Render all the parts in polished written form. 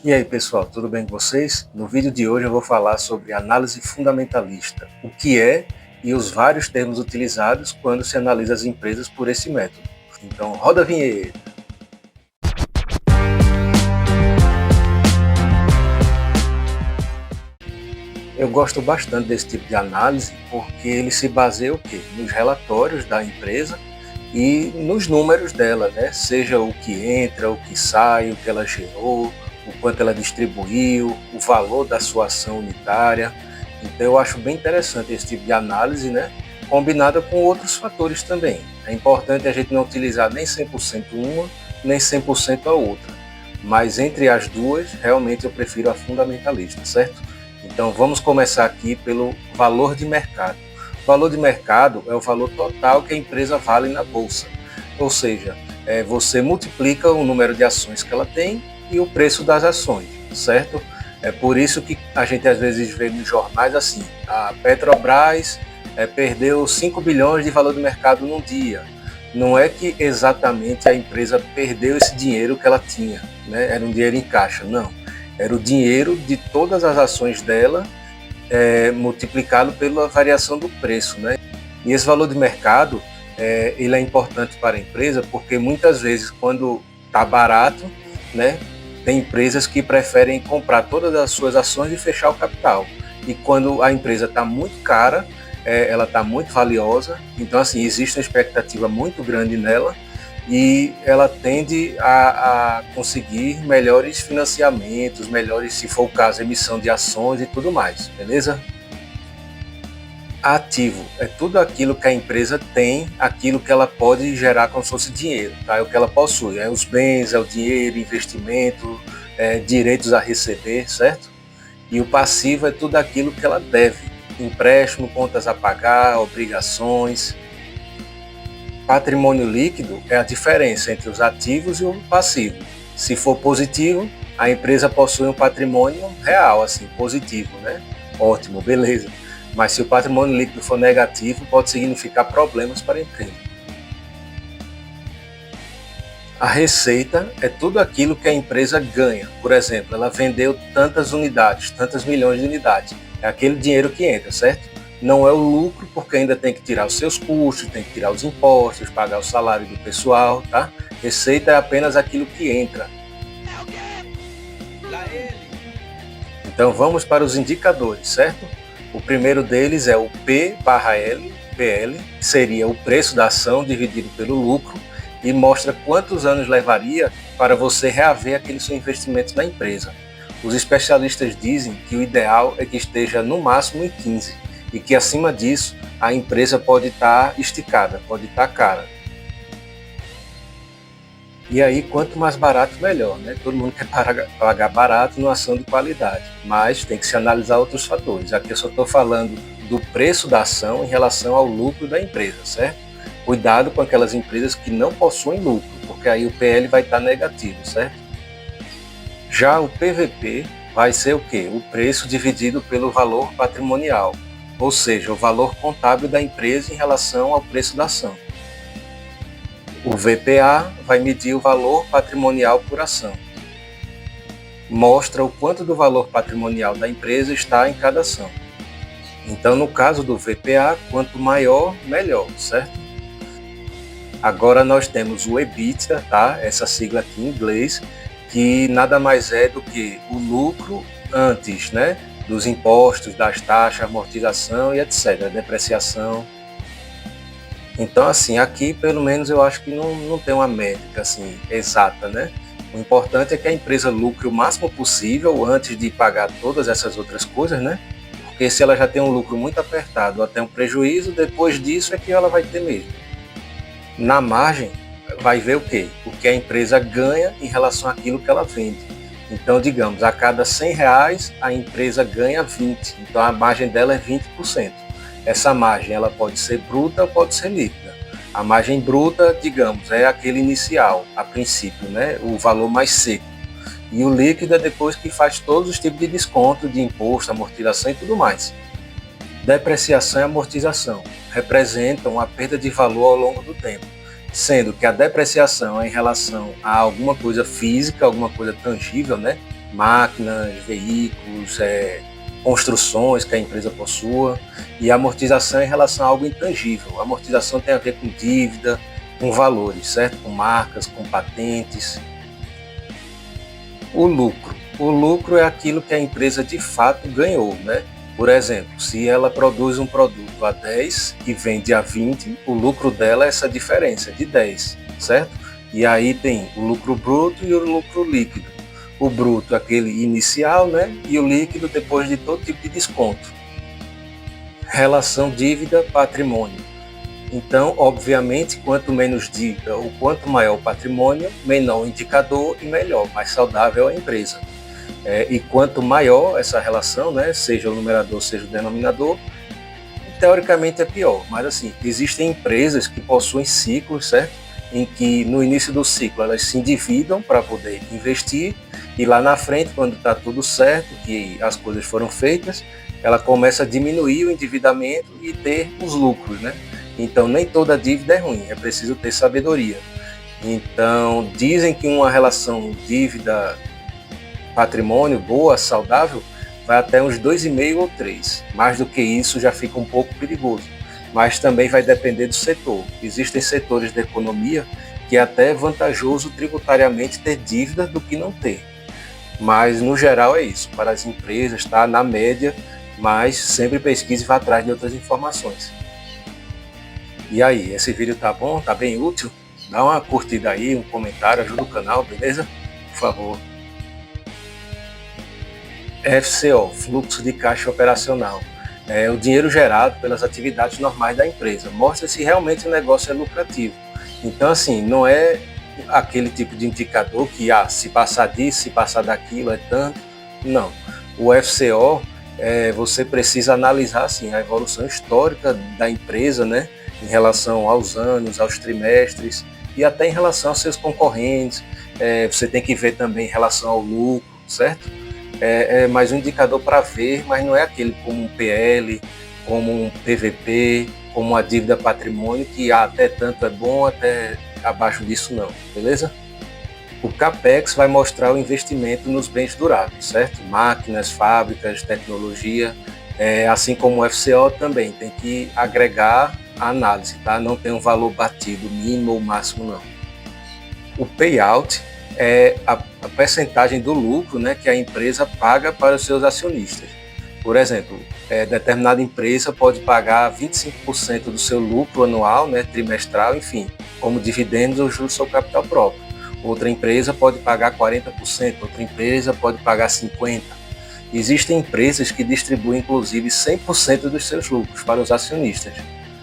E aí pessoal, tudo bem com vocês? No vídeo de hoje eu vou falar sobre análise fundamentalista, o que é e os vários termos utilizados quando se analisa as empresas por esse método. Então roda a vinheta! Eu gosto bastante desse tipo de análise porque ele se baseia o quê? Nos relatórios da empresa e nos números dela, né? Seja o que entra, o que sai, o que ela gerou, o quanto ela distribuiu, o valor da sua ação unitária. Então eu acho bem interessante esse tipo de análise, né? Combinada com outros fatores também. É importante a gente não utilizar nem 100% uma, nem 100% a outra. Mas entre as duas, realmente eu prefiro a fundamentalista, certo? Então vamos começar aqui pelo valor de mercado. O valor de mercado é o valor total que a empresa vale na bolsa, ou seja, você multiplica o número de ações que ela tem e o preço das ações, certo? É por isso que a gente às vezes vê nos jornais assim, a Petrobras perdeu 5 bilhões de valor de mercado num dia. Não é que exatamente a empresa perdeu esse dinheiro que ela tinha, né? Era um dinheiro em caixa, não. Era o dinheiro de todas as ações dela multiplicado pela variação do preço, né? E esse valor de mercado ele é importante para a empresa porque muitas vezes quando está barato, né, tem empresas que preferem comprar todas as suas ações e fechar o capital. E quando a empresa está muito cara, ela está muito valiosa, então assim existe uma expectativa muito grande nela e ela tende a conseguir melhores financiamentos, melhores, se for o caso, emissão de ações e tudo mais, beleza? Ativo é tudo aquilo que a empresa tem, aquilo que ela pode gerar como se fosse dinheiro, tá? É o que ela possui, é os bens, é o dinheiro, investimento, direitos a receber, certo? E o passivo é tudo aquilo que ela deve, empréstimo, contas a pagar, obrigações. Patrimônio líquido é a diferença entre os ativos e o passivo. Se for positivo, a empresa possui um patrimônio real, assim, positivo, né? Ótimo, beleza. Mas se o patrimônio líquido for negativo, pode significar problemas para a empresa. A receita é tudo aquilo que a empresa ganha. Por exemplo, ela vendeu tantas unidades, tantas milhões de unidades. É aquele dinheiro que entra, certo? Não é o lucro, porque ainda tem que tirar os seus custos, tem que tirar os impostos, pagar o salário do pessoal, tá? Receita é apenas aquilo que entra. Então vamos para os indicadores, certo? O primeiro deles é o P/L, PL, que seria o preço da ação dividido pelo lucro, e mostra quantos anos levaria para você reaver aquele seu investimento na empresa. Os especialistas dizem que o ideal é que esteja no máximo em 15 e que acima disso a empresa pode estar esticada, pode estar cara. E aí, quanto mais barato, melhor, né? Todo mundo quer pagar barato numa ação de qualidade, mas tem que se analisar outros fatores. Aqui eu só estou falando do preço da ação em relação ao lucro da empresa, certo? Cuidado com aquelas empresas que não possuem lucro, porque aí o PL vai estar negativo, certo? Já o PVP vai ser o quê? O preço dividido pelo valor patrimonial, ou seja, o valor contábil da empresa em relação ao preço da ação. O VPA vai medir o valor patrimonial por ação. Mostra o quanto do valor patrimonial da empresa está em cada ação. Então, no caso do VPA, quanto maior, melhor, certo? Agora nós temos o EBITDA, tá? Essa sigla aqui em inglês, que nada mais é do que o lucro antes, né? Dos impostos, das taxas, amortização e etc., depreciação. Então, assim, aqui pelo menos eu acho que não tem uma métrica assim, exata, né? O importante é que a empresa lucre o máximo possível antes de pagar todas essas outras coisas, né? Porque se ela já tem um lucro muito apertado ou até um prejuízo, depois disso é que ela vai ter mesmo. Na margem, vai ver o quê? O que a empresa ganha em relação àquilo que ela vende. Então, digamos, a cada R$ 100, a empresa ganha 20. Então, a margem dela é 20%. Essa margem ela pode ser bruta ou pode ser líquida. A margem bruta, digamos, é aquele inicial, a princípio, né? O valor mais seco. E o líquido é depois que faz todos os tipos de desconto, de imposto, amortização e tudo mais. Depreciação e amortização representam a perda de valor ao longo do tempo. sendo que a depreciação é em relação a alguma coisa física, alguma coisa tangível, né? Máquinas, veículos, construções que a empresa possua, e a amortização é em relação a algo intangível. A amortização tem a ver com dívida, com valores, certo? Com marcas, com patentes. O lucro. O lucro é aquilo que a empresa de fato ganhou, né? Por exemplo, se ela produz um produto a 10 e vende a 20, o lucro dela é essa diferença de 10, certo? E aí tem o lucro bruto e o lucro líquido. O bruto, aquele inicial, né? E o líquido depois de todo tipo de desconto. Relação dívida-patrimônio. Então, obviamente, quanto menos dívida ou quanto maior o patrimônio, menor o indicador e melhor, mais saudável a empresa. E quanto maior essa relação, né, seja o numerador, seja o denominador, teoricamente é pior. Mas assim, existem empresas que possuem ciclos, certo? Em que no início do ciclo elas se endividam para poder investir e lá na frente, quando está tudo certo, que as coisas foram feitas, ela começa a diminuir o endividamento e ter os lucros, né? Então nem toda dívida é ruim, é preciso ter sabedoria. Então dizem que uma relação dívida patrimônio boa, saudável, vai até uns 2,5 ou 3. Mais do que isso já fica um pouco perigoso. Mas também vai depender do setor. Existem setores da economia que é até vantajoso tributariamente ter dívida do que não ter. Mas no geral é isso. Para as empresas está na média, mas sempre pesquise e vá atrás de outras informações. E aí, esse vídeo tá bom? Tá bem útil? Dá uma curtida aí, um comentário, ajuda o canal, beleza? Por favor. FCO, fluxo de caixa operacional, é o dinheiro gerado pelas atividades normais da empresa. Mostra se realmente o negócio é lucrativo. Então, assim, não é aquele tipo de indicador que, se passar disso, se passar daquilo, é tanto. Não. O FCO, você precisa analisar, assim, a evolução histórica da empresa, né, em relação aos anos, aos trimestres e até em relação aos seus concorrentes. Você tem que ver também em relação ao lucro, certo? É mais um indicador para ver, mas não é aquele como um PL, como um PVP, como uma dívida patrimônio, que até tanto é bom, até abaixo disso não, beleza? O CAPEX vai mostrar o investimento nos bens duráveis, certo? Máquinas, fábricas, tecnologia, assim como o FCO também, tem que agregar a análise, tá? Não tem um valor batido, mínimo ou máximo não. O payout é a percentagem do lucro, né, que a empresa paga para os seus acionistas. Por exemplo, determinada empresa pode pagar 25% do seu lucro anual, né, trimestral, enfim, como dividendos ou juros sobre capital próprio. Outra empresa pode pagar 40%, outra empresa pode pagar 50%. Existem empresas que distribuem, inclusive, 100% dos seus lucros para os acionistas.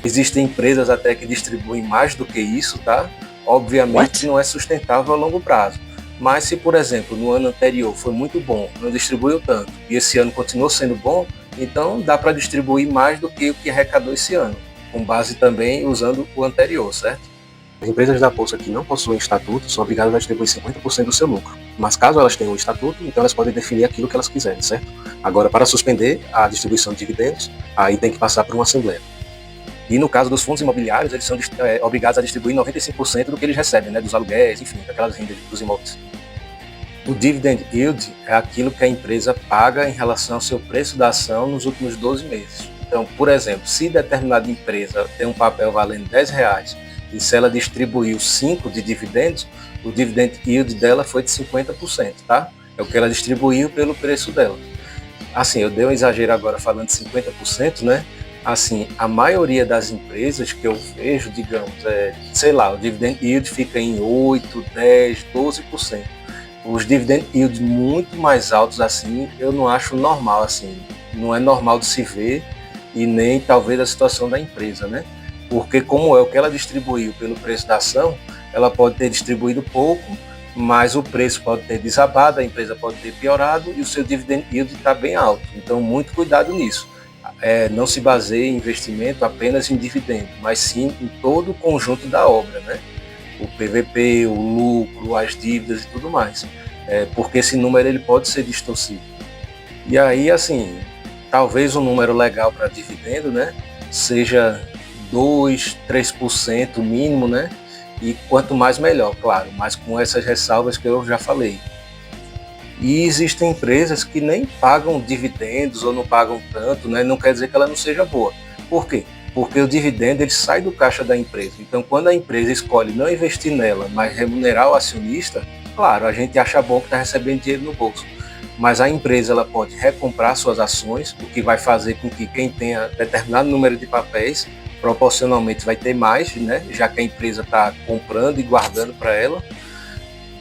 Existem empresas até que distribuem mais do que isso, tá? Obviamente não é sustentável a longo prazo. Mas se, por exemplo, no ano anterior foi muito bom, não distribuiu tanto, e esse ano continuou sendo bom, então dá para distribuir mais do que o que arrecadou esse ano, com base também usando o anterior, certo? As empresas da Bolsa que não possuem estatuto são obrigadas a distribuir 50% do seu lucro. Mas caso elas tenham um estatuto, então elas podem definir aquilo que elas quiserem, certo? Agora, para suspender a distribuição de dividendos, aí tem que passar por uma assembleia. E no caso dos fundos imobiliários, eles são obrigados a distribuir 95% do que eles recebem, né, dos aluguéis, enfim, daquelas rendas dos imóveis. O dividend yield é aquilo que a empresa paga em relação ao seu preço da ação nos últimos 12 meses. Então, por exemplo, se determinada empresa tem um papel valendo R$10 e se ela distribuiu 5 de dividendos, o dividend yield dela foi de 50%, tá? É o que ela distribuiu pelo preço dela. Assim, eu dei um exagero agora falando de 50%, né? Assim, a maioria das empresas que eu vejo, digamos, sei lá, o dividend yield fica em 8, 10, 12%. Os dividend yields muito mais altos, assim, eu não acho normal, assim, não é normal de se ver e nem talvez a situação da empresa, né? Porque como é o que ela distribuiu pelo preço da ação, ela pode ter distribuído pouco, mas o preço pode ter desabado, a empresa pode ter piorado e o seu dividend yield está bem alto. Então, muito cuidado nisso. Não se baseie em investimento apenas em dividendo, mas sim em todo o conjunto da obra, né? O PVP, o lucro, as dívidas e tudo mais, porque esse número ele pode ser distorcido. E aí, assim, talvez um número legal para dividendo, né, seja 2, 3% mínimo, né? e quanto mais melhor, claro, mas com essas ressalvas que eu já falei. E existem empresas que nem pagam dividendos ou não pagam tanto, né? Não quer dizer que ela não seja boa. Por quê? Porque o dividendo ele sai do caixa da empresa. Então, quando a empresa escolhe não investir nela, mas remunerar o acionista, claro, a gente acha bom que está recebendo dinheiro no bolso. Mas a empresa ela pode recomprar suas ações, o que vai fazer com que quem tenha determinado número de papéis proporcionalmente vai ter mais, né? Já que a empresa está comprando e guardando para ela.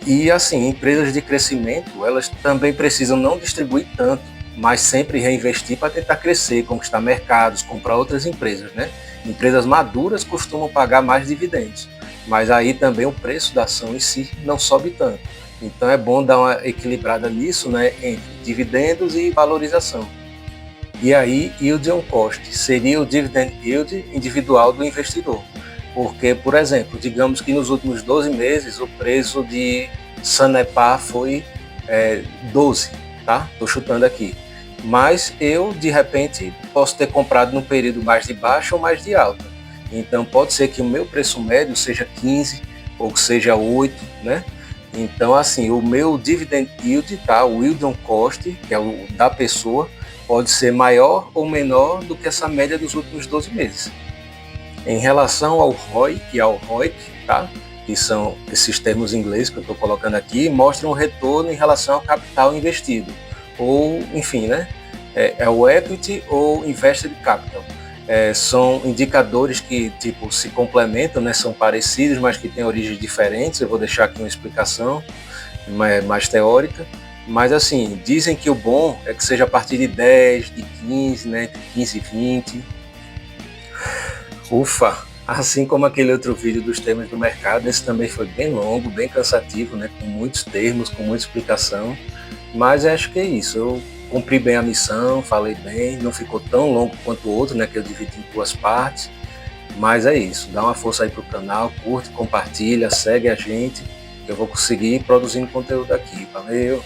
E assim, empresas de crescimento, elas também precisam não distribuir tanto, mas sempre reinvestir para tentar crescer, conquistar mercados, comprar outras empresas, né? Empresas maduras costumam pagar mais dividendos, mas aí também o preço da ação em si não sobe tanto. Então é bom dar uma equilibrada nisso, né, entre dividendos e valorização. E aí, yield on cost seria o dividend yield individual do investidor. Porque, por exemplo, digamos que nos últimos 12 meses o preço de Sanepar foi 12, tá? Estou chutando aqui. Mas eu, de repente, posso ter comprado num período mais de baixa ou mais de alta. Então, pode ser que o meu preço médio seja 15 ou que seja 8, né? Então, assim, o meu dividend yield, tá? O yield on cost, que é o da pessoa, pode ser maior ou menor do que essa média dos últimos 12 meses. Em relação ao ROI e ao ROIC, tá? Que são esses termos em inglês que eu estou colocando aqui, mostram um retorno em relação ao capital investido, ou, enfim, né? É o equity ou invested capital. São indicadores que tipo se complementam, né? São parecidos, mas que têm origens diferentes. Eu vou deixar aqui uma explicação mais teórica. Mas assim, dizem que o bom é que seja a partir de 10, de 15, né? Entre 15 e 20. Ufa! Assim como aquele outro vídeo dos termos do mercado, esse também foi bem longo, bem cansativo, né? Com muitos termos, com muita explicação. Mas acho que é isso. Eu cumpri bem a missão, falei bem, não ficou tão longo quanto o outro, né? Que eu dividi em duas partes. Mas é isso. Dá uma força aí pro canal, curte, compartilha, segue a gente. Eu vou conseguir ir produzindo conteúdo aqui. Valeu!